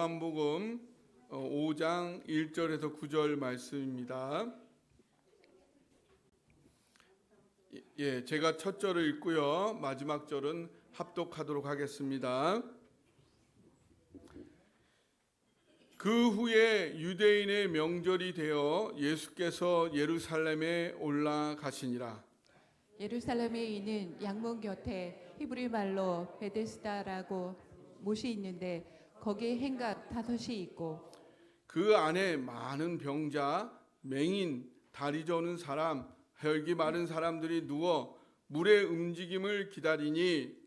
요한복음 5장 1절에서 9절 말씀입니다. 예, 제가 첫 절을 읽고요. 마지막 절은 합독하도록 하겠습니다. 그 후에 유대인의 명절이 되어 예수께서 예루살렘에 올라가시니라. 예루살렘에 있는 양문 곁에 히브리 말로 베데스다라고 못이 있는데 거기에 행각 5이 있고 그 안에 많은 병자, 맹인, 다리 저는 사람, 혈기 마른 사람들이 누워 물의 움직임을 기다리니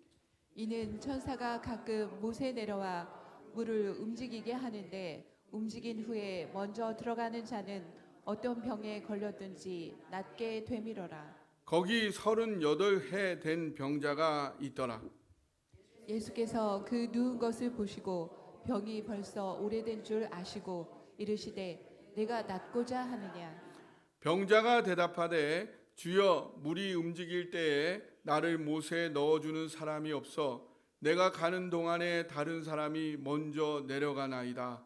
이는 천사가 가끔 못에 내려와 물을 움직이게 하는데 움직인 후에 먼저 들어가는 자는 어떤 병에 걸렸든지 낫게 되밀어라. 거기 38해 된 병자가 있더라. 예수께서 그 누운 것을 보시고 병이 벌써 오래된 줄 아시고 이르시되 내가 낫고자 하느냐. 병자가 대답하되 주여, 물이 움직일 때에 나를 못에 넣어주는 사람이 없어 내가 가는 동안에 다른 사람이 먼저 내려가나이다.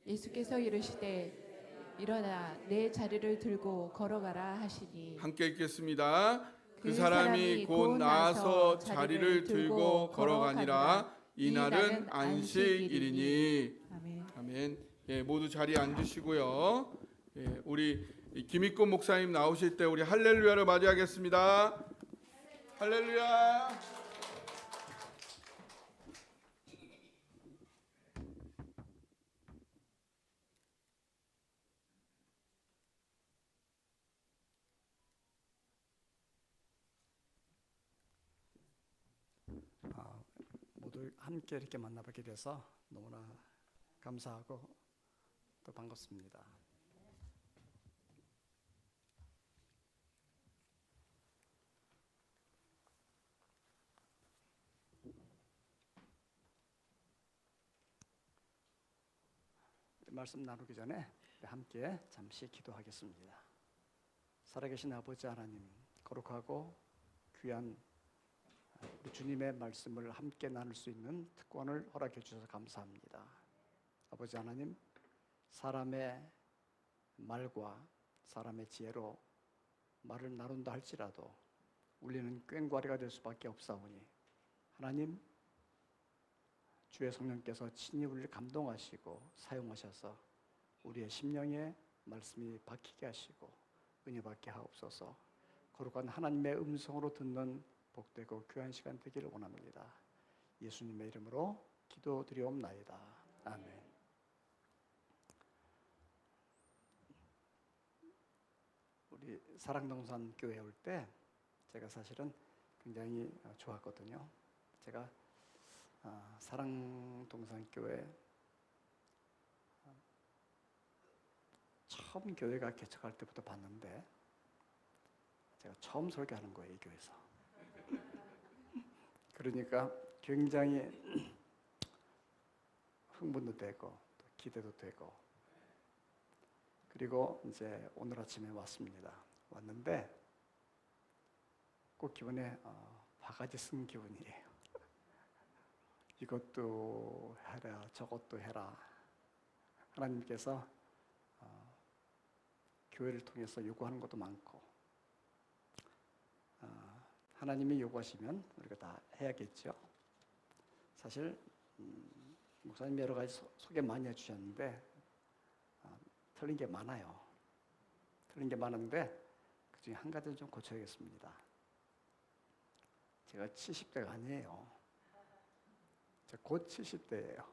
예수께서 이르시되 일어나 내 자리를 들고 걸어가라 하시니 함께 읽겠습니다. 그 사람이 곧 나아서 자리를 들고 걸어가니라. 이날은 안식일이니. 아멘. 아멘. 예, 모두 자리에 앉으시고요. 예, 우리 김익곤 목사님 나오실 때 우리 할렐루야를 맞이하겠습니다. 할렐루야. 모두 함께 이렇게 만나뵙게 돼서 너무나 감사하고 또 반갑습니다. 말씀 나누기 전에 함께 잠시 기도하겠습니다. 살아계신 아버지 하나님, 거룩하고 귀한 우리 주님의 말씀을 함께 나눌 수 있는 특권을 허락해 주셔서 감사합니다. 아버지 하나님, 사람의 말과 사람의 지혜로 말을 나눈다 할지라도 우리는 꽹과리가 될 수밖에 없사오니 하나님, 주의 성령께서 친히 우리를 감동하시고 사용하셔서 우리의 심령에 말씀이 박히게 하시고 은혜 받게 하옵소서. 거룩한 하나님의 음성으로 듣는 복되고 귀한 시간 되기를 원합니다. 예수님의 이름으로 기도드리옵나이다. 아멘. 우리 사랑동산 교회 올 때 제가 사실은 굉장히 좋았거든요. 제가 사랑동산 교회 처음 교회가 개척할 때부터 봤는데 제가 처음 설교하는 거예요, 이 교회에서. 그러니까 굉장히 흥분도 되고 또 기대도 되고, 그리고 이제 오늘 아침에 왔는데 꼭 기분에 바가지 쓴 기분이에요. 이것도 해라 저것도 해라. 하나님께서 교회를 통해서 요구하는 것도 많고 하나님이 요구하시면 우리가 다 해야겠죠. 사실 목사님 여러 가지 소개 많이 해주셨는데 틀린 게 많아요. 틀린 게 많은데 그중에 한 가지는 좀 고쳐야겠습니다. 제가 70대가 아니에요. 제가 곧 70대예요.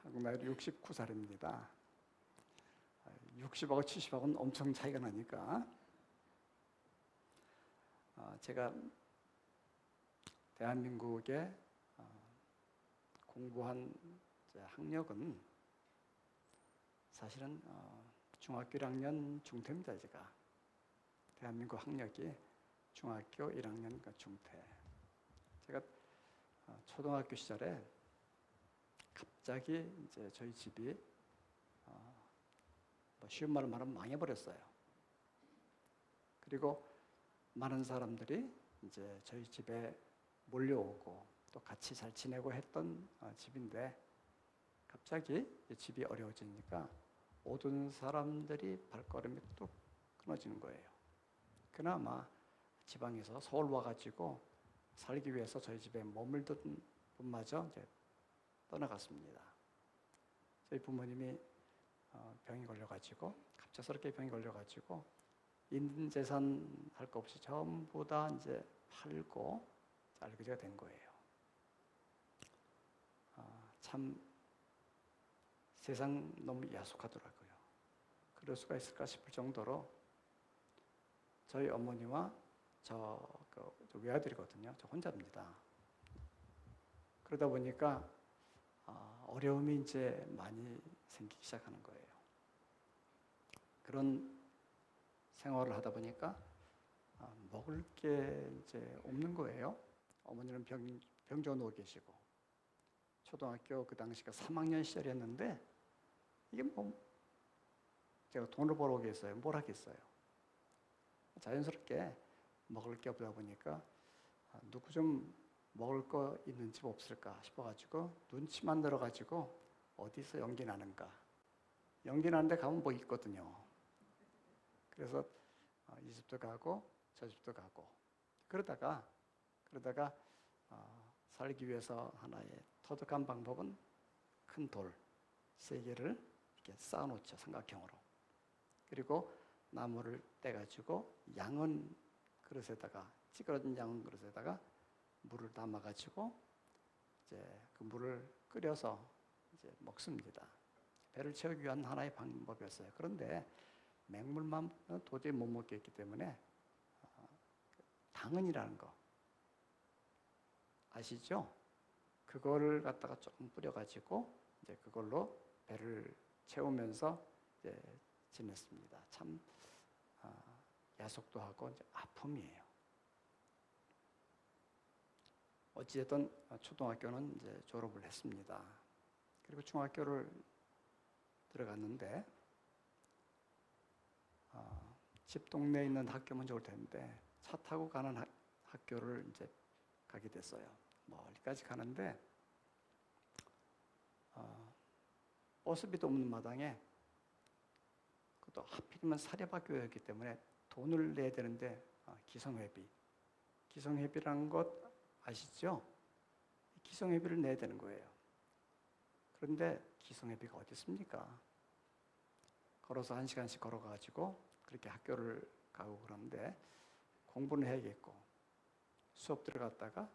한국 나이로 69살입니다. 60하고 70하고는 엄청 차이가 나니까 제가 대한민국에 공부한 학력은 사실은 중학교 1학년 중퇴입니다. 제가 대한민국 학력이 중학교 1학년 중퇴. 제가 초등학교 시절에 갑자기 이제 저희 집이 쉬운 말로 말하면 망해버렸어요. 그리고 많은 사람들이 이제 저희 집에 몰려오고 또 같이 잘 지내고 했던 집인데 갑자기 집이 어려워지니까 모든 사람들이 발걸음이 뚝 끊어지는 거예요. 그나마 지방에서 서울 와가지고 살기 위해서 저희 집에 머물던 분마저 이제 떠나갔습니다. 저희 부모님이 병이 걸려가지고 갑작스럽게 병이 걸려가지고 있는 재산 할 거 없이 전부 다 이제 팔고 알거지가 된 거예요. 참 세상 너무 야속하더라고요. 그럴 수가 있을까 싶을 정도로 저희 어머니와 저 외아들이거든요. 저 혼자입니다. 그러다 보니까 어려움이 이제 많이 생기기 시작하는 거예요. 그런 생활을 하다 보니까 먹을 게 이제 없는 거예요. 어머니는 병져 누워 계시고 초등학교 그 당시가 3학년 시절이었는데 이게 뭐 제가 돈을 벌어오겠어요? 뭘 하겠어요? 자연스럽게 먹을 게 없다 보니까 누구 좀 먹을 거 있는 집 없을까 싶어가지고 눈치만 들어가지고 어디서 연기 나는가. 연기 나는데 가면 뭐 있거든요. 그래서 이 집도 가고 저 집도 가고 그러다가 살기 위해서 하나의 터득한 방법은 큰 돌 3개를 이렇게 쌓아놓죠. 삼각형으로. 그리고 나무를 떼가지고 양은 그릇에다가 찌그러진 양은 그릇에다가 물을 담아가지고 이제 그 물을 끓여서 이제 먹습니다. 배를 채우기 위한 하나의 방법이었어요. 그런데 맹물만 도저히 못 먹겠기 때문에 당은이라는 거 아시죠? 그거를 갖다가 조금 뿌려가지고 이제 그걸로 배를 채우면서 이제 지냈습니다. 참 야속도 하고 이제 아픔이에요. 어찌됐든 초등학교는 이제 졸업을 했습니다. 그리고 중학교를 들어갔는데 집 동네에 있는 학교면 좋을 텐데 차 타고 가는 학교를 이제 가게 됐어요. 멀리까지 가는데 버스비도 없는 마당에 그것도 하필이면 사립학교였기 때문에 돈을 내야 되는데 기성회비라는 것 아시죠? 기성회비를 내야 되는 거예요. 그런데 기성회비가 어디 있습니까? 걸어서 1시간씩 걸어가지고 그렇게 학교를 가고 그러는데 공부는 해야겠고 수업 들어갔다가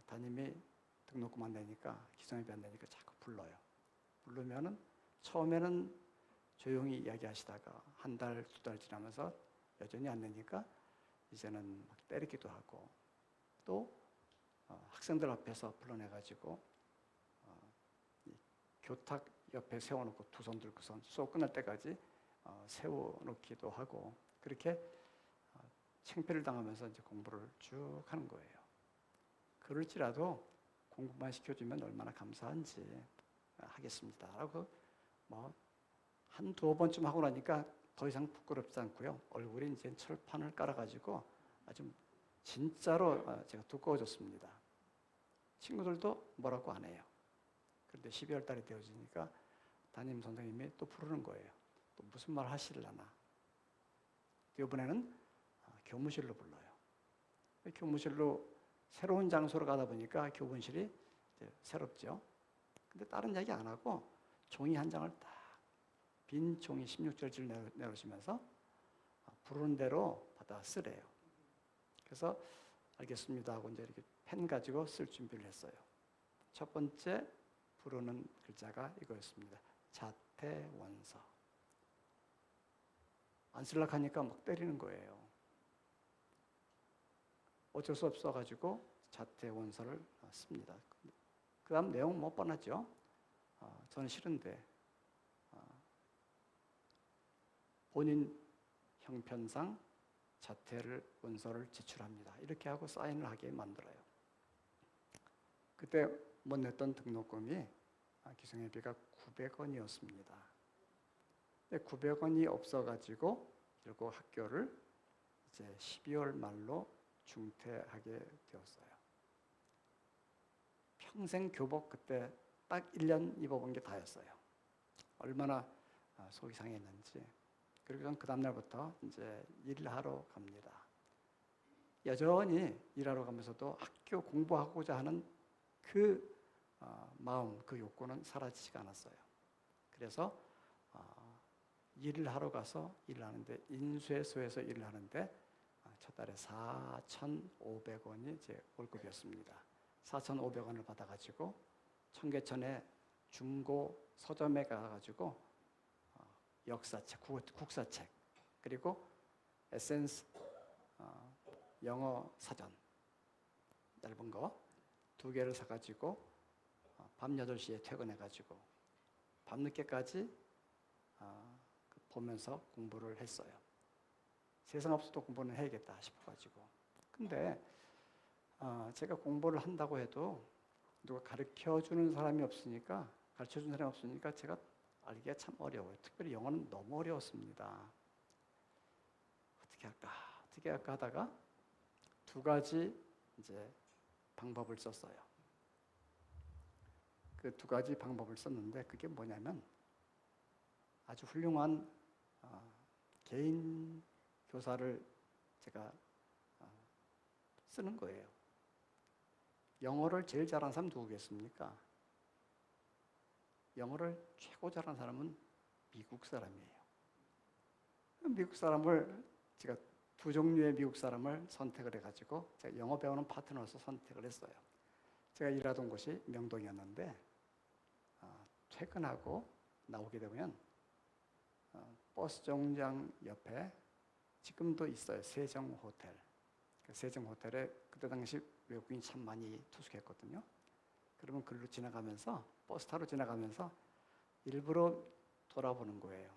담임이 등록금 안 내니까 기성회비 안 내니까 자꾸 불러요. 부르면은 처음에는 조용히 이야기하시다가 한 달, 2달 지나면서 여전히 안 내니까 이제는 막 때리기도 하고 또 학생들 앞에서 불러내가지고 교탁 옆에 세워놓고 두 손 들고선 수업 끝날 때까지 세워놓기도 하고 그렇게 창피를 당하면서 이제 공부를 쭉 하는 거예요. 그럴지라도 공부만 시켜주면 얼마나 감사한지 하겠습니다. 라고 한두 번쯤 하고 나니까 더 이상 부끄럽지 않고요. 얼굴이 이제 철판을 깔아가지고 아주 진짜로 제가 두꺼워졌습니다. 친구들도 뭐라고 안 해요. 그런데 12월 달이 되어지니까 담임 선생님이 또 부르는 거예요. 또 무슨 말 하시려나. 이번에는 교무실로 불러요. 교무실로 새로운 장소로 가다 보니까 교분실이 이제 새롭죠. 근데 다른 이야기 안 하고 종이 한 장을 딱 빈 종이 16절지를 내놓으시면서 부르는 대로 받아 쓰래요. 그래서 알겠습니다 하고 이제 이렇게 펜 가지고 쓸 준비를 했어요. 첫 번째 부르는 글자가 이거였습니다. 자태원서. 안 쓰려고 하니까 막 때리는 거예요. 어쩔 수 없어가지고 자태원서를 씁니다. 그 다음 내용 뭐 뻔하죠. 저는 싫은데 본인 형편상 자퇴를 원서를 제출합니다. 이렇게 하고 사인을 하게 만들어요. 그때 못 냈던 등록금이 기성회비가 900원이었습니다. 900원이 없어가지고 결국 학교를 이제 12월 말로 중퇴하게 되었어요. 평생 교복 그때 딱 1년 입어본 게 다였어요. 얼마나 속이 상했는지. 그리고 전 그 다음날부터 이제 일하러 갑니다. 여전히 일하러 가면서도 학교 공부하고자 하는 그 마음, 그 욕구는 사라지지가 않았어요. 그래서 일을 하러 가서 일을 하는데, 인쇄소에서 일을 하는데 첫 달에 4,500원이 제 월급이었습니다. 4,500원을 받아가지고 청계천에 중고 서점에 가가지고 역사책, 국사책, 그리고 에센스 영어 사전 얇은 거 2개를 사가지고 밤 8시에 퇴근해가지고 밤늦게까지 보면서 공부를 했어요. 세상 없어도 공부는 해야겠다 싶어가지고. 근데 제가 공부를 한다고 해도 누가 가르쳐주는 사람이 없으니까, 가르쳐주는 사람이 없으니까 제가 알기가 참 어려워요. 특별히 영어는 너무 어려웠습니다. 어떻게 할까 하다가 2가지 이제 방법을 썼어요. 그 2가지 방법을 썼는데, 그게 뭐냐면 아주 훌륭한 개인 교사를 제가 쓰는 거예요. 영어를 제일 잘하는 사람 누구겠습니까? 영어를 최고 잘하는 사람은 미국 사람이에요. 미국 사람을 제가 2 종류의 미국 사람을 선택을 해가지고 제가 영어 배우는 파트너로서 선택을 했어요. 제가 일하던 곳이 명동이었는데 퇴근하고 나오게 되면 버스 정류장 옆에 지금도 있어요. 세정 호텔. 그 세정 호텔에 그때 당시 외국인이 참 많이 투숙했거든요. 그러면 글로 지나가면서, 버스 타러 지나가면서 일부러 돌아보는 거예요.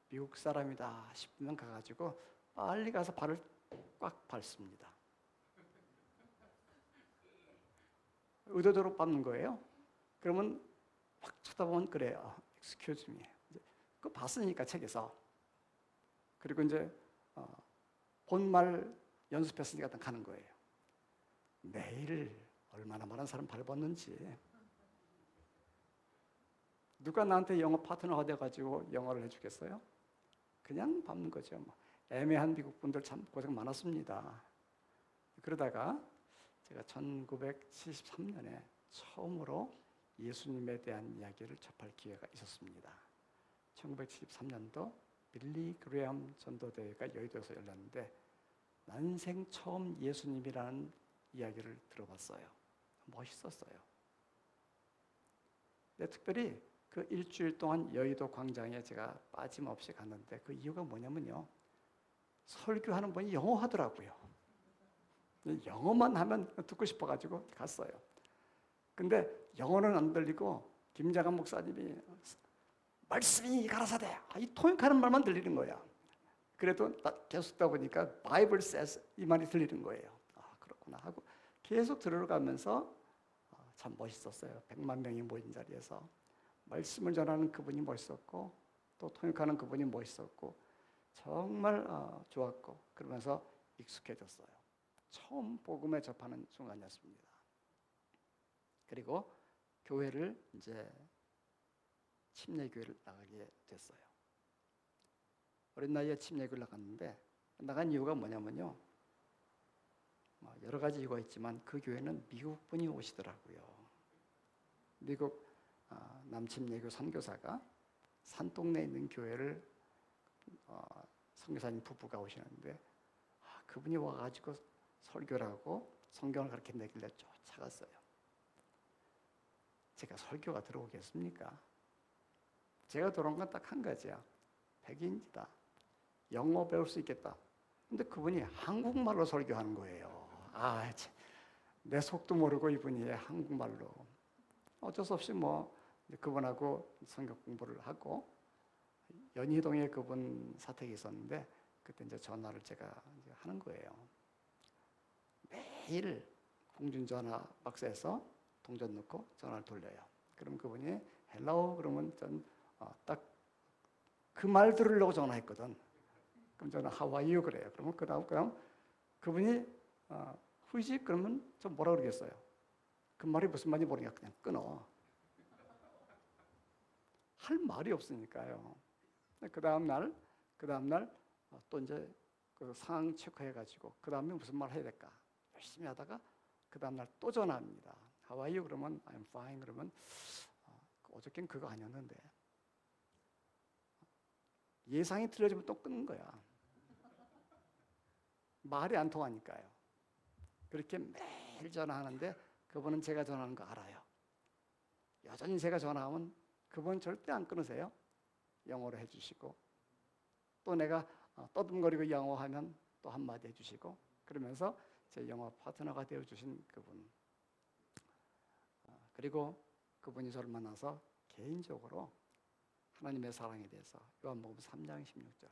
미국 사람이다 싶으면 가가지고 빨리 가서 발을 꽉 밟습니다. 의도적으로 밟는 거예요. 그러면 확 쳐다보면 그래요. Excuse me. 그거 봤으니까 책에서. 그리고 이제 본말 연습했으니까 가는 거예요. 매일 얼마나 많은 사람 밟았는지. 누가 나한테 영어 파트너가 돼가지고 영어를 해주겠어요? 그냥 밟는 거죠. 애매한 미국 분들 참 고생 많았습니다. 그러다가 제가 1973년에 처음으로 예수님에 대한 이야기를 접할 기회가 있었습니다. 1973년도 빌리 그레엄 전도대회가 여의도에서 열렸는데 난생 처음 예수님이라는 이야기를 들어봤어요. 멋있었어요. 근데 특별히 그 일주일 동안 여의도 광장에 제가 빠짐없이 갔는데 그 이유가 뭐냐면요. 설교하는 분이 영어 하더라고요. 영어만 하면 듣고 싶어가지고 갔어요. 근데 영어는 안 들리고 김장한 목사님이 말씀이 가라사대 이 통역하는 말만 들리는 거야. 그래도 계속 듣다 보니까 Bible says 이 말이 들리는 거예요. 그렇구나 하고 계속 들어가면서 참 멋있었어요. 100만 명이 모인 자리에서 말씀을 전하는 그분이 멋있었고 또 통역하는 그분이 멋있었고 정말 좋았고 그러면서 익숙해졌어요. 처음 복음에 접하는 순간이었습니다. 그리고 교회를 이제 침례교회를 나가게 됐어요. 어린 나이에 침례교회를 나갔는데 나간 이유가 뭐냐면요. 여러 가지 이유가 있지만 그 교회는 미국 분이 오시더라고요. 미국 남침례교 선교사가 산동네에 있는 교회를 선교사님 부부가 오시는데 그분이 와가지고 설교를 하고 성경을 그렇게 내길래 쫓아갔어요. 제가 설교가 들어오겠습니까? 제가 들어온 건 딱 한 가지야. 백인이다. 영어 배울 수 있겠다. 근데 그분이 한국말로 설교하는 거예요. 내 속도 모르고 이분이 한국말로. 어쩔 수 없이 그분하고 성경 공부를 하고 연희동에 그분 사택이 있었는데 그때 이제 전화를 제가 이제 하는 거예요. 매일 공중전화 박스에서 동전 넣고 전화를 돌려요. 그럼 그분이 헬로우 그러면 전 딱 그 말 들으려고 전화했거든. 그럼 저는 How are you 그래요. 그러면 그다음 그분이 후이지 그러면 좀 뭐라 그러겠어요. 그 말이 무슨 말인지 모르니까 그냥 끊어. 할 말이 없으니까요. 그 다음 날 또 이제 그 상황 체크해가지고 그 다음에 무슨 말 해야 될까 열심히 하다가 그 다음 날 또 전화합니다. How are you? 그러면 I'm fine. 그러면 어저께는 그거 아니었는데 예상이 틀려지면 또 끊는 거야. 말이 안 통하니까요. 그렇게 매일 전화하는데 그분은 제가 전화하는 거 알아요. 여전히 제가 전화하면 그분 절대 안 끊으세요. 영어로 해주시고 또 내가 떠듬거리고 영어하면 또 한마디 해주시고 그러면서 제 영어 파트너가 되어주신 그분 그리고 그분이 저를 만나서 개인적으로 하나님의 사랑에 대해서 요한복음 3장 16절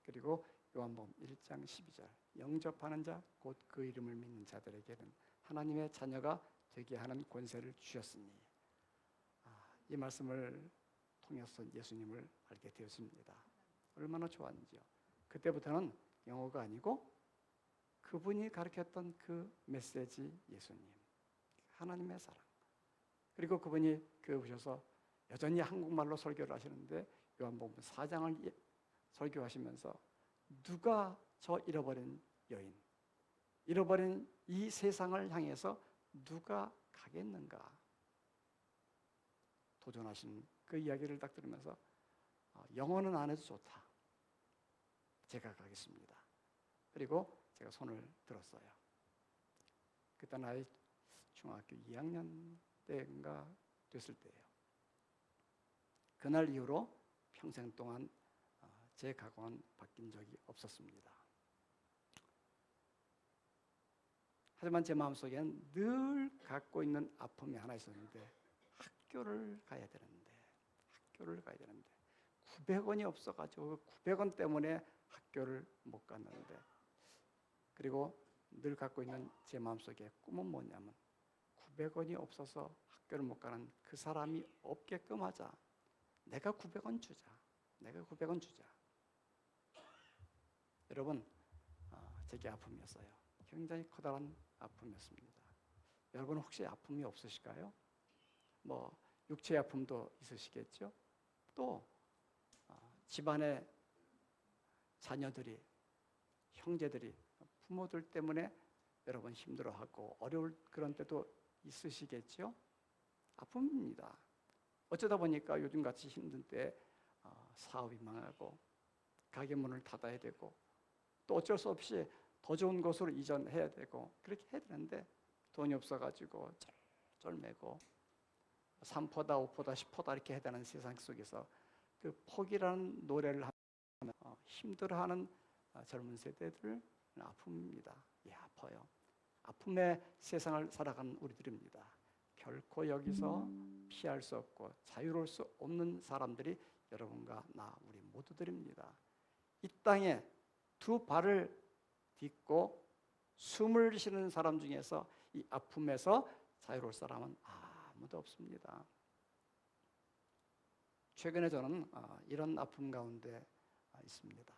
그리고 요한복음 1장 12절 영접하는 자 곧 그 이름을 믿는 자들에게는 하나님의 자녀가 되게 하는 권세를 주셨으니 이 말씀을 통해서 예수님을 알게 되었습니다. 얼마나 좋았는지요. 그때부터는 영어가 아니고 그분이 가르쳤던 그 메시지 예수님 하나님의 사랑 그리고 그분이 교회 오셔서 여전히 한국말로 설교를 하시는데 요한복음 4장을 설교하시면서 누가 저 잃어버린 여인 잃어버린 이 세상을 향해서 누가 가겠는가 도전하신 그 이야기를 딱 들으면서 영어는 안 해도 좋다. 제가 가겠습니다. 그리고 제가 손을 들었어요. 그때 나이 중학교 2학년 때인가 됐을 때예요. 그날 이후로 평생 동안 제 각오는 바뀐 적이 없었습니다. 하지만 제 마음속에는 늘 갖고 있는 아픔이 하나 있었는데 학교를 가야 되는데 900원이 없어가지고 900원 때문에 학교를 못 갔는데 그리고 늘 갖고 있는 제 마음속에 꿈은 뭐냐면 900원이 없어서 학교를 못 가는 그 사람이 없게끔 하자. 내가 900원 주자. 여러분 제게 아픔이었어요. 굉장히 커다란 아픔이었습니다. 여러분 혹시 아픔이 없으실까요? 뭐 육체의 아픔도 있으시겠죠? 또 집안의 자녀들이 형제들이 부모들 때문에 여러분 힘들어하고 어려울 그런 때도 있으시겠죠? 아픔입니다. 어쩌다 보니까 요즘같이 힘든 때 사업이 망하고 가게 문을 닫아야 되고 또 어쩔 수 없이 더 좋은 곳으로 이전해야 되고 그렇게 해야 되는데 돈이 없어가지고 쩔매고 3포다 5포다 10포다 이렇게 해야 되는 세상 속에서 그 포기라는 노래를 하면 힘들어하는 젊은 세대들 아픔입니다. 예, 아파요. 아픔의 세상을 살아가는 우리들입니다. 결코 여기서 피할 수 없고 자유로울 수 없는 사람들이 여러분과 나 우리 모두들입니다. 이 땅에 두 발을 딛고 숨을 쉬는 사람 중에서 이 아픔에서 자유로울 사람은 아무도 없습니다. 최근에 저는 이런 아픔 가운데 있습니다.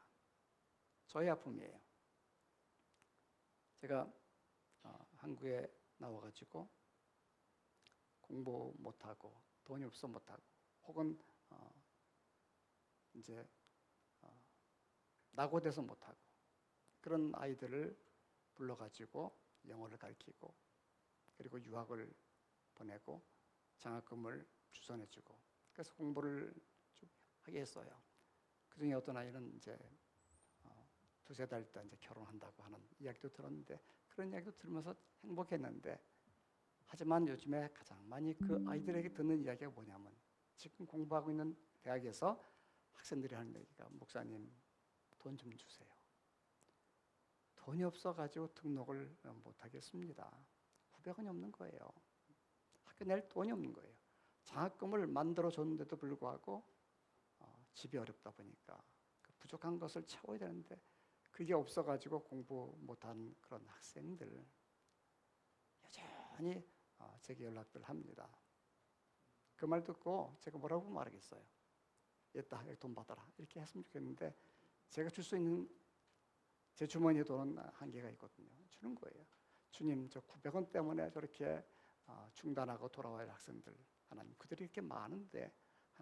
저의 아픔이에요. 제가 한국에 나와가지고 공부 못하고 돈이 없어 못하고 혹은 이제 낙오돼서 못하고 그런 아이들을 불러가지고 영어를 가르치고 그리고 유학을 보내고 장학금을 주선해주고 그래서 공부를 좀 하게 했어요. 그중에 어떤 아이는 이제 두세 달 있다 이제 결혼한다고 하는 이야기도 들었는데 그런 이야기도 들으면서 행복했는데 하지만 요즘에 가장 많이 그 아이들에게 듣는 이야기가 뭐냐면 지금 공부하고 있는 대학에서 학생들이 하는 얘기가 목사님 돈 좀 주세요. 돈이 없어가지고 등록을 못하겠습니다. 900원이 없는 거예요. 학교 낼 돈이 없는 거예요. 장학금을 만들어줬는데도 불구하고 집이 어렵다 보니까 그 부족한 것을 채워야 되는데 그게 없어가지고 공부 못한 그런 학생들 여전히 제게 연락들 합니다. 그 말 듣고 제가 뭐라고 말하겠어요. 얘다 여기 돈 받아라 이렇게 했으면 좋겠는데 제가 줄 수 있는 제 주머니에 돈은 한계가 있거든요. 주는 거예요. 주님 저 900원 때문에 저렇게 중단하고 돌아와야 할 학생들 하나님 그들이 이렇게 많은데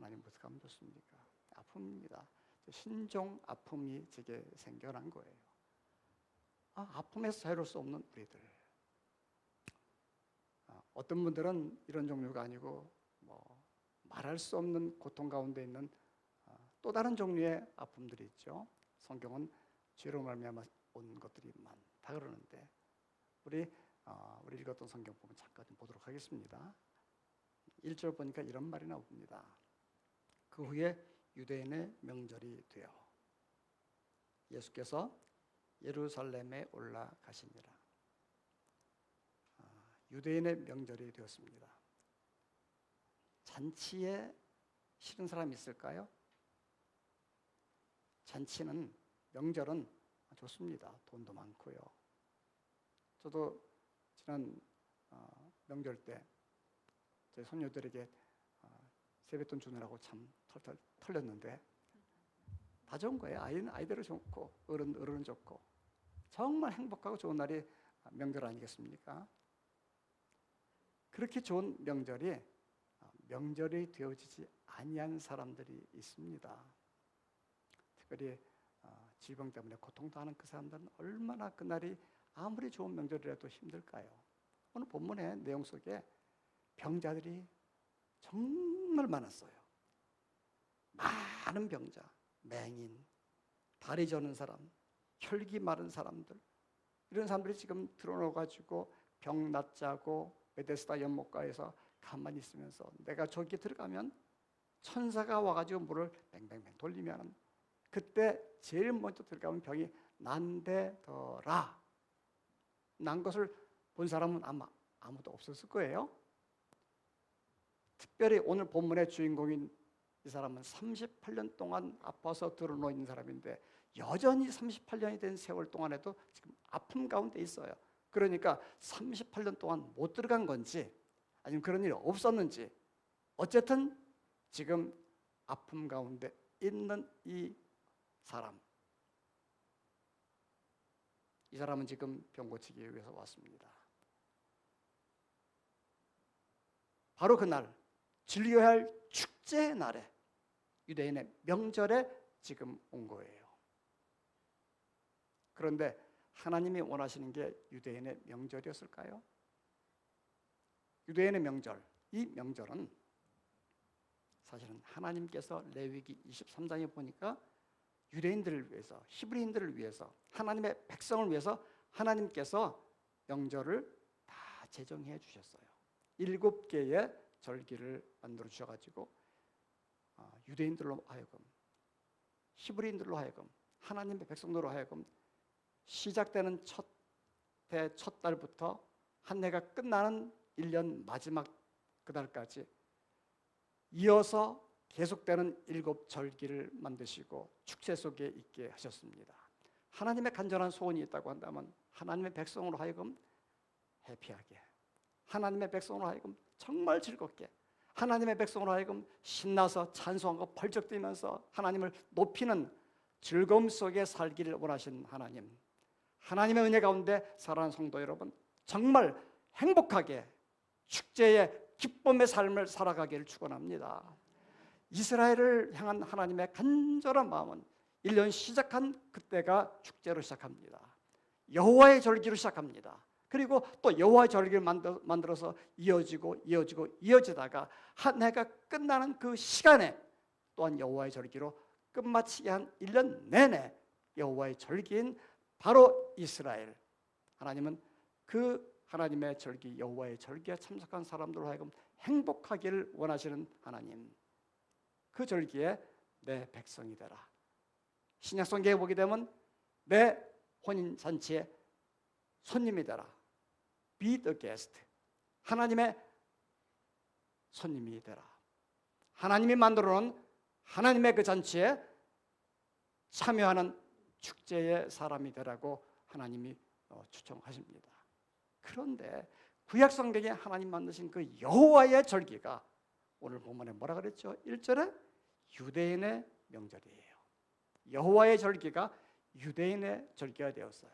하나님 어떻게 하면 좋습니까? 아픔입니다. 신종 아픔이 제게 생겨난 거예요. 아픔에서 자유로울 수 없는 우리들. 어떤 분들은 이런 종류가 아니고 말할 수 없는 고통 가운데 있는 또 다른 종류의 아픔들이 있죠. 성경은 죄로 말미암아 온 것들이 많다 그러는데 우리 읽었던 성경 보면 잠깐 좀 보도록 하겠습니다. 1절 보니까 이런 말이 나옵니다. 그 후에 유대인의 명절이 되어 예수께서 예루살렘에 올라가시니라. 유대인의 명절이 되었습니다. 잔치에 싫은 사람이 있을까요? 잔치는, 명절은 좋습니다. 돈도 많고요. 저도 지난 명절 때 제 손녀들에게 세뱃돈 주느라고 참 털털 털렸는데 다 좋은 거예요. 아이들은 좋고 어른은 좋고 정말 행복하고 좋은 날이 명절 아니겠습니까? 그렇게 좋은 명절이 되어지지 아니한 사람들이 있습니다. 특별히 질병 때문에 고통도 하는 그 사람들은 얼마나 그날이 아무리 좋은 명절이라도 힘들까요? 오늘 본문의 내용 속에 병자들이 정말 많았어요. 많은 병자, 맹인, 다리 저는 사람, 혈기 마른 사람들, 이런 사람들이 지금 드러나가지고 병 낫자고 베데스다 연못가에서 가만히 있으면서 내가 저기 들어가면 천사가 와가지고 물을 뱅뱅뱅 돌리면 그때 제일 먼저 들어가면 병이 난대더라. 난 것을 본 사람은 아마 아무도 없었을 거예요. 특별히 오늘 본문의 주인공인 이 사람은 38년 동안 아파서 드러누워 있는 사람인데 여전히 38년이 된 세월 동안에도 지금 아픔 가운데 있어요. 그러니까 38년 동안 못 들어간 건지 아니면 그런 일이 없었는지 어쨌든 지금 아픔 가운데 있는 이 사람은 지금 병 고치기 위해서 왔습니다. 바로 그날 즐겨야 할 축제의 날에 유대인의 명절에 지금 온 거예요. 그런데 하나님이 원하시는 게 유대인의 명절이었을까요? 유대인의 명절, 이 명절은 사실은 하나님께서 레위기 23장에 보니까 유대인들을 위해서, 히브리인들을 위해서, 하나님의 백성을 위해서 하나님께서 명절을 다 제정해 주셨어요. 7개의 절기를 만들어 주셔가지고 유대인들로 하여금, 히브리인들로 하여금, 하나님의 백성들로 하여금 시작되는 첫 달부터 한 해가 끝나는 1년 마지막 그날까지 이어서 계속되는 7절기를 만드시고 축제 속에 있게 하셨습니다. 하나님의 간절한 소원이 있다고 한다면 하나님의 백성으로 하여금 해피하게, 하나님의 백성으로 하여금 정말 즐겁게, 하나님의 백성으로 하여금 신나서 찬송하고 벌쩍 뛰면서 하나님을 높이는 즐거움 속에 살기를 원하신 하나님, 하나님의 은혜 가운데 사랑하는 성도 여러분, 정말 행복하게 축제의 기쁨의 삶을 살아가기를 축원합니다. 이스라엘을 향한 하나님의 간절한 마음은 1년 시작한 그때가 축제로 시작합니다. 여호와의 절기로 시작합니다. 그리고 또 여호와의 절기를 만들어서 이어지다가 한 해가 끝나는 그 시간에 또한 여호와의 절기로 끝마치게 한 1년 내내 여호와의 절기인 바로 이스라엘, 하나님은 그 하나님의 절기, 여호와의 절기에 참석한 사람들로 하여금 행복하기를 원하시는 하나님, 그 절기에 내 백성이 되라. 신약성경에 보게 되면 내 혼인잔치에 손님이 되라. Be the guest. 하나님의 손님이 되라. 하나님이 만들어 놓은 하나님의 그 잔치에 참여하는 축제의 사람이 되라고 하나님이 추천하십니다. 그런데 구약 성경에 하나님 만드신 그 여호와의 절기가 오늘 본문에 뭐라 그랬죠? 1절에 유대인의 명절이에요. 여호와의 절기가 유대인의 절기가 되었어요.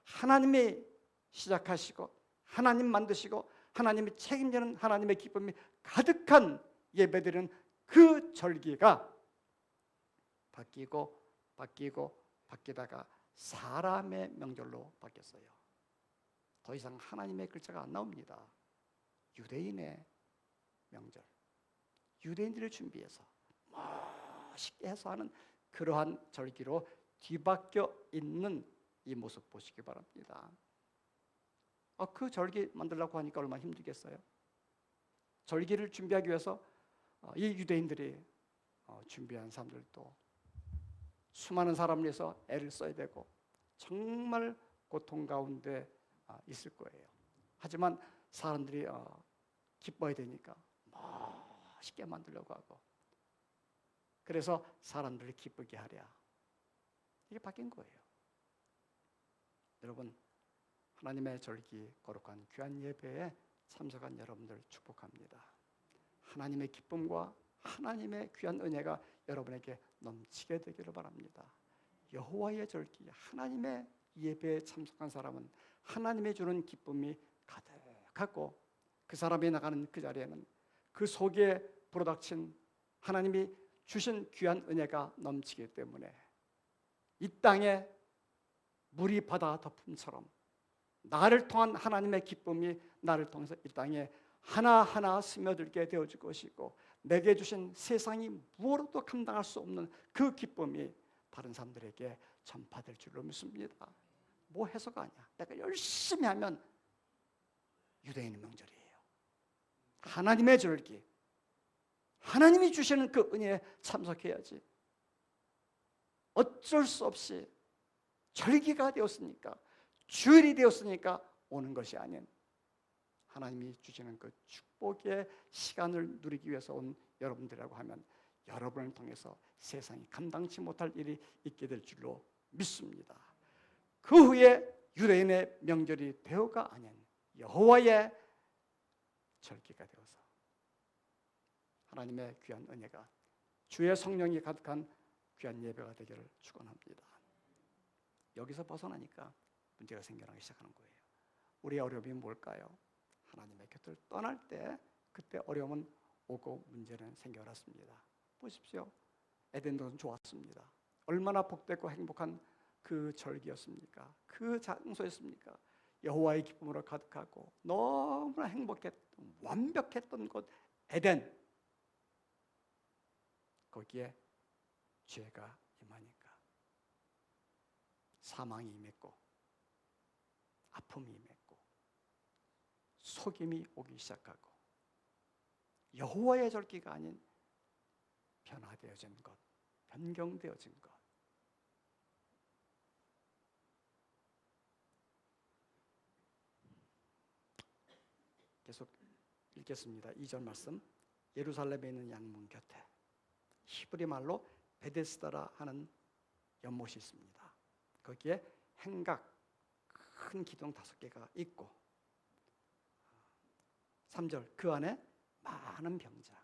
하나님이 시작하시고 하나님 만드시고 하나님이 책임지는 하나님의 기쁨이 가득한 예배드리는 그 절기가 바뀌다가 사람의 명절로 바뀌었어요. 더 이상 하나님의 글자가 안 나옵니다. 유대인의 명절, 유대인들을 준비해서 멋있게 해서 하는 그러한 절기로 뒤바뀌어 있는 이 모습 보시기 바랍니다. 그 절기 만들려고 하니까 얼마나 힘들겠어요. 절기를 준비하기 위해서 이 유대인들이 준비한 사람들도 수많은 사람을 위해서 애를 써야 되고 정말 고통 가운데 있을 거예요. 하지만 사람들이 기뻐야 되니까 멋있게 만들려고 하고, 그래서 사람들을 기쁘게 하랴, 이게 바뀐 거예요. 여러분, 하나님의 절기 거룩한 귀한 예배에 참석한 여러분들 축복합니다. 하나님의 기쁨과 하나님의 귀한 은혜가 여러분에게 넘치게 되기를 바랍니다. 여호와의 절기, 하나님의 예배에 참석한 사람은 하나님이 주는 기쁨이 가득하고, 그 사람이 나가는 그 자리에는 그 속에 불어닥친 하나님이 주신 귀한 은혜가 넘치기 때문에 이 땅에 물이 바다 덮음처럼 나를 통한 하나님의 기쁨이 나를 통해서 이 땅에 하나하나 스며들게 되어질 것이고, 내게 주신 세상이 무엇으로도 감당할 수 없는 그 기쁨이 다른 사람들에게 전파될 줄로 믿습니다. 뭐 해서가 아니야. 내가 열심히 하면 유대인의 명절이에요. 하나님의 절기, 하나님이 주시는 그 은혜에 참석해야지. 어쩔 수 없이 절기가 되었으니까, 주일이 되었으니까 오는 것이 아닌 하나님이 주시는 그 축복의 시간을 누리기 위해서 온 여러분들이라고 하면 여러분을 통해서 세상이 감당치 못할 일이 있게 될 줄로 믿습니다. 그 후에 유대인의 명절이 되어가 아닌 여호와의 절기가 되어서 하나님의 귀한 은혜가, 주의 성령이 가득한 귀한 예배가 되기를 축원합니다. 여기서 벗어나니까 문제가 생겨나기 시작하는 거예요. 우리의 어려움이 뭘까요? 하나님의 곁을 떠날 때 그때 어려움은 오고 문제는 생겨났습니다. 보십시오. 에덴동은 좋았습니다. 얼마나 복되고 행복한 그 절기였습니까? 그 장소였습니까? 여호와의 기쁨으로 가득하고 너무나 행복했던, 완벽했던 곳 에덴. 거기에 죄가 임하니까 사망이 임했고 아픔이 임했고 속임이 오기 시작하고 여호와의 절기가 아닌 변화되어진 것, 변경되어진 것. 계속 읽겠습니다. 2절 말씀. 예루살렘에 있는 양문 곁에 히브리 말로 베데스다라 하는 연못이 있습니다. 거기에 행각 큰 기둥 5개가 있고, 3절 그 안에 많은 병자,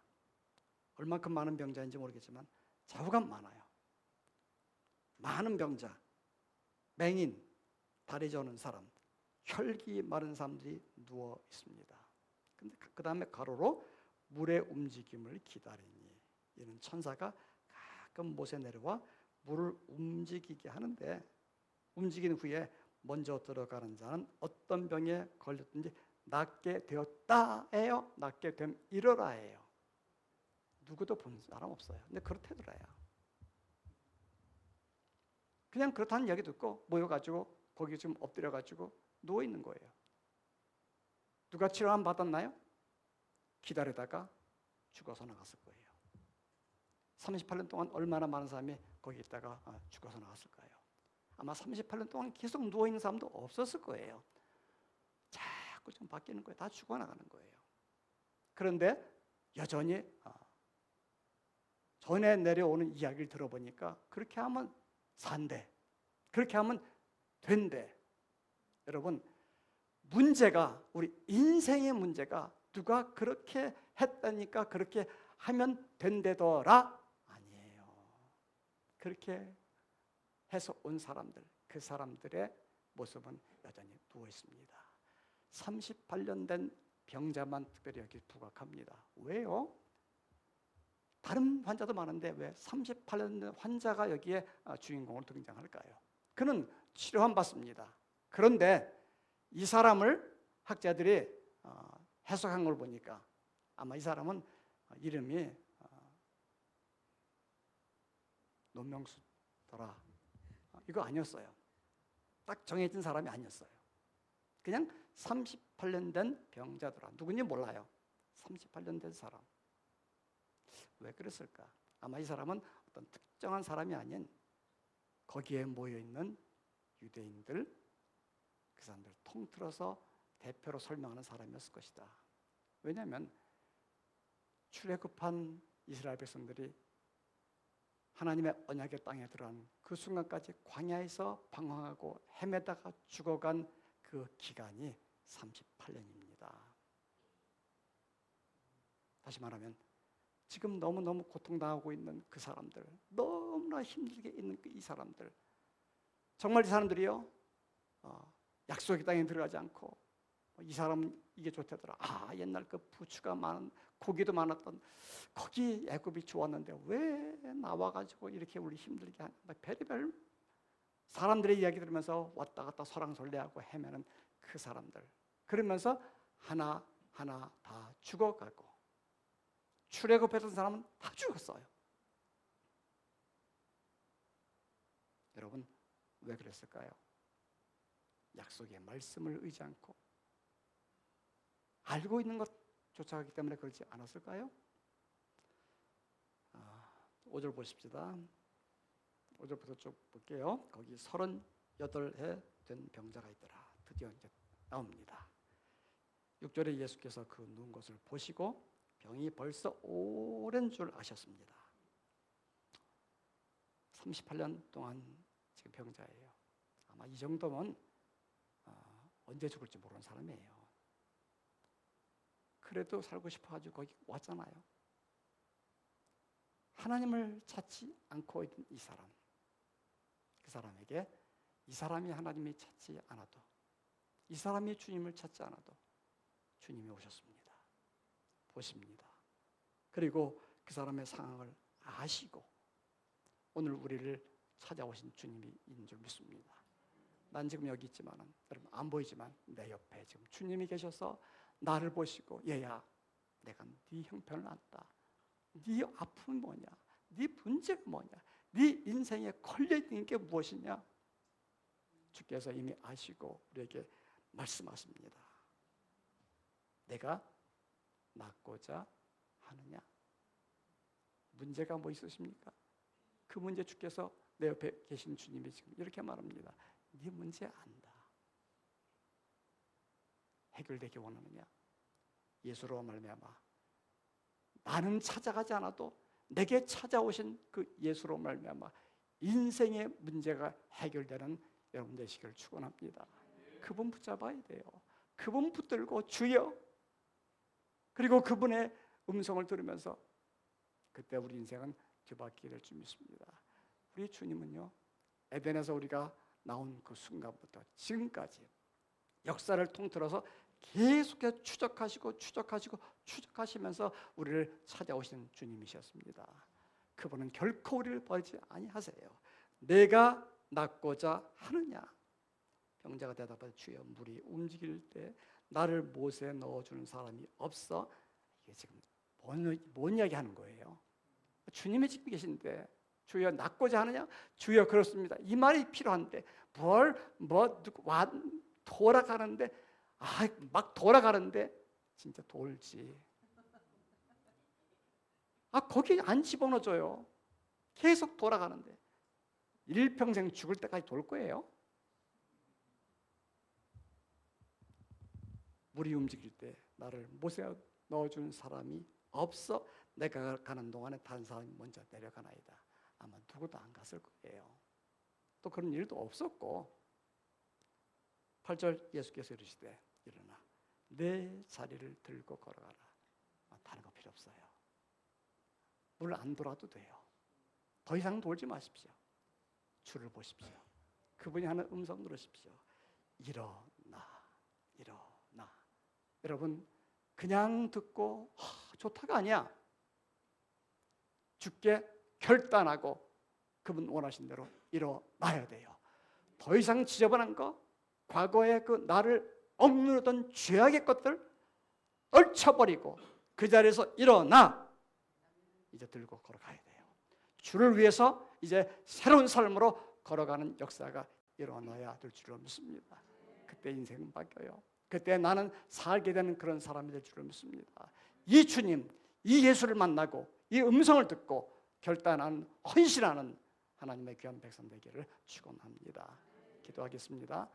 얼만큼 많은 병자인지 모르겠지만 좌우가 많아요. 많은 병자, 맹인, 다리 저는 사람, 혈기 마른 사람들이 누워 있습니다. 근데 그 다음에 가로로 물의 움직임을 기다리니, 이는 천사가 가끔 못에 내려와 물을 움직이게 하는데, 움직인 후에 먼저 들어가는 자는 어떤 병에 걸렸든지 낫게 되었다예요. 낫게 됨 이러라예요. 누구도 본 사람 없어요. 근데 그렇다더라요. 그냥 그렇다는 얘기 듣고 모여가지고 거기 좀 엎드려가지고 누워 있는 거예요. 누가 치료함 받았나요? 기다리다가 죽어서 나갔을 거예요. 38년 동안 얼마나 많은 사람이 거기 있다가 죽어서 나갔을까요? 아마 38년 동안 계속 누워있는 사람도 없었을 거예요. 자꾸 좀 바뀌는 거예요. 다 죽어나가는 거예요. 그런데 여전히 전에 내려오는 이야기를 들어보니까 그렇게 하면 산대, 그렇게 하면 된대. 여러분, 문제가, 우리 인생의 문제가 누가 그렇게 했다니까 그렇게 하면 된대더라? 아니에요. 그렇게 해서 온 사람들, 그 사람들의 모습은 여전히 누워 있습니다. 38년 된 병자만 특별히 여기 부각합니다. 왜요? 다른 환자도 많은데 왜 38년 된 환자가 여기에 주인공으로 등장할까요? 그는 치료만 받습니다. 그런데 이 사람을 학자들이 해석한 걸 보니까 아마 이 사람은 이름이 노명수더라. 이거 아니었어요. 딱 정해진 사람이 아니었어요. 그냥 38년 된 병자더라. 누군지 몰라요. 38년 된 사람. 왜 그랬을까? 아마 이 사람은 어떤 특정한 사람이 아닌 거기에 모여있는 유대인들, 그 사람들 통틀어서 대표로 설명하는 사람이었을 것이다. 왜냐하면 출애굽한 이스라엘 백성들이 하나님의 언약의 땅에 들어간 그 순간까지 광야에서 방황하고 헤매다가 죽어간 그 기간이 38년입니다. 다시 말하면 지금 너무너무 고통당하고 있는 그 사람들, 너무나 힘들게 있는 이 사람들, 정말 이 사람들이요 약속의 땅에 들어가지 않고 이 사람은 이게 좋다더라. 옛날 그 부추가 많은 고기도 많았던 거기 애굽이 좋았는데 왜 나와가지고 이렇게 우리 힘들게 하는 별의별 사람들의 이야기 들으면서 왔다 갔다 설왕설래하고 헤매는 그 사람들, 그러면서 하나하나 다 죽어가고 출애굽했던 사람은 다 죽었어요. 여러분 왜 그랬을까요? 약속의 말씀을 의지 않고 알고 있는 것조차 하기 때문에 그렇지 않았을까요? 5절 보십시다. 5절부터 쭉 볼게요. 거기 38해 된 병자가 있더라. 드디어 이제 나옵니다. 6절에 예수께서 그 누운 것을 보시고 병이 벌써 오랜 줄 아셨습니다. 38년 동안 지금 병자예요. 아마 이 정도면 언제 죽을지 모르는 사람이에요. 그래도 살고 싶어가지고 거기 왔잖아요. 하나님을 찾지 않고 있는 이 사람, 그 사람에게 이 사람이 하나님이 찾지 않아도, 이 사람이 주님을 찾지 않아도 주님이 오셨습니다. 보십니다. 그리고 그 사람의 상황을 아시고 오늘 우리를 찾아오신 주님이 있는 줄 믿습니다. 난 지금 여기 있지만은 여러분 안 보이지만 내 옆에 지금 주님이 계셔서 나를 보시고 얘야 내가 네 형편을 안다. 네 아픔이 뭐냐? 네 문제가 뭐냐? 네 인생에 걸려있는 게 무엇이냐? 주께서 이미 아시고 우리에게 말씀하십니다. 내가 낫고자 하느냐? 문제가 뭐 있으십니까? 그 문제 주께서 내 옆에 계신 주님이 지금 이렇게 말합니다. 네 문제 안다. 해결되기 원하느냐? 예수로 말미암아 나는 찾아가지 않아도 내게 찾아오신 그 예수로 말미암아 인생의 문제가 해결되는 여러분 되시기를 축원합니다. 그분 붙잡아야 돼요. 그분 붙들고 주여, 그리고 그분의 음성을 들으면서 그때 우리 인생은 뒤바뀌게 될 줄 믿습니다. 우리 주님은요, 에덴에서 우리가 나온 그 순간부터 지금까지 역사를 통틀어서 계속해서 추적하시면서 우리를 찾아오시는 주님이셨습니다. 그분은 결코 우리를 버리지 아니하세요. 내가 낫고자 하느냐? 병자가 대답하되 주여 물이 움직일 때 나를 못에 넣어주는 사람이 없어. 이게 지금 뭔 이야기 하는 거예요? 주님이 지금 계신데 주여 낫고자 하느냐? 주여 그렇습니다. 이 말이 필요한데 돌아가는데 막 돌아가는데 진짜 돌지. 거기 안 집어넣어줘요. 계속 돌아가는데 일평생 죽을 때까지 돌 거예요. 물이 움직일 때 나를 못에 넣어주는 사람이 없어. 내가 가는 동안에 다른 사람이 먼저 내려가나이다. 아마 누구도 안 갔을 거예요. 또 그런 일도 없었고 8절 예수께서 이르시되 일어나 내 자리를 들고 걸어가라. 다른 거 필요 없어요. 물 안 돌아도 돼요. 더 이상 돌지 마십시오. 주를 보십시오. 그분이 하는 음성 들으십시오. 일어나. 여러분 그냥 듣고 좋다가 아니야. 주께 결단하고 그분 원하신 대로 일어나야 돼요. 더 이상 지저분한 거, 과거에 그 나를 억누르던 죄악의 것들 떨쳐버리고 그 자리에서 일어나 이제 들고 걸어가야 돼요. 주를 위해서 이제 새로운 삶으로 걸어가는 역사가 일어나야 될 줄로 믿습니다. 그때 인생은 바뀌어요. 그때 나는 살게 되는 그런 사람이 될 줄로 믿습니다. 이 주님, 이 예수를 만나고 이 음성을 듣고 결단하는, 헌신하는 하나님의 귀한 백성 되기를 축원합니다. 기도하겠습니다.